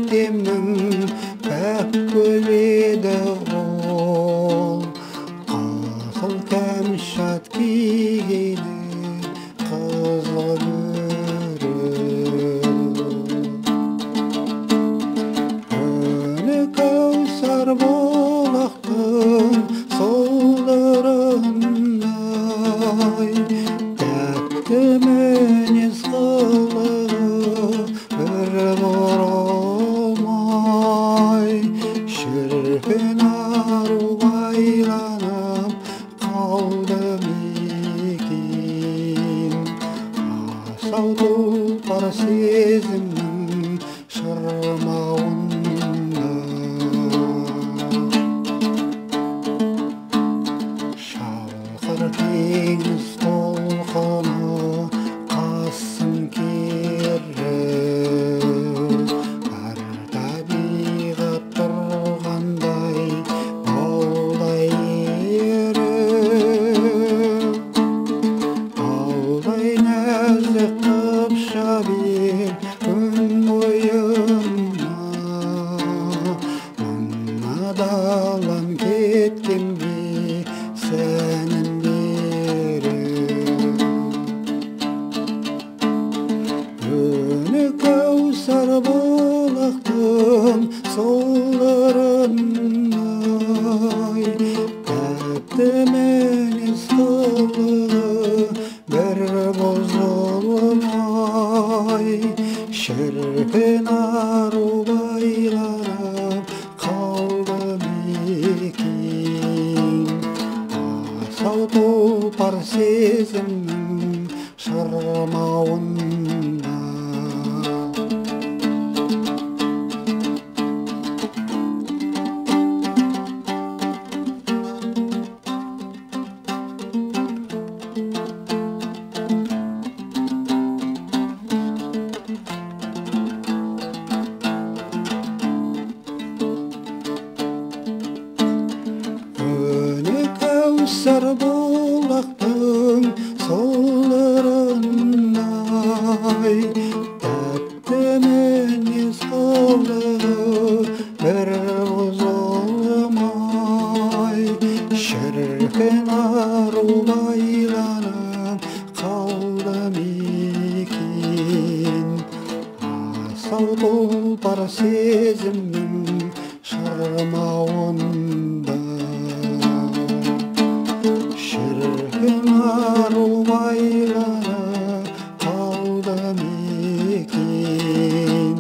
көктемнің пәк гүледі ол, қызыл кәмшат кигені қызыл өрік кәусар бұлақтың солдырындай тәтті мінез қылығы бір бұрылмай шіркін ару байланып қалды мекен асау тұлпар сезімнің шырмауында шалқыр теңіз толқыны қасын керіп бар табиғат тұрғандай баудай еріп баудай нәзік қыпша бел күн бойына мына далам кеткен бе сәнін беріп өнік кәусар бұлақтың солдырындай тәтті мінез қылығы бір бұзылмай шіркін ару байланып қалды мекен асау тұлпар сезімнің шырмауында өнік кәусар бұлақтың солдырындай тәтті мінез қылығы бір бұзылмай шіркін ару байланып қалды мекен асау тұлпар сезімнің шырмауында шіркін ару байланып қалды мекен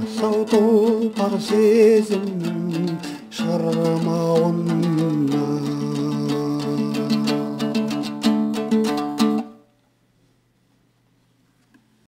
асау тұлпар сезімнің шырмауында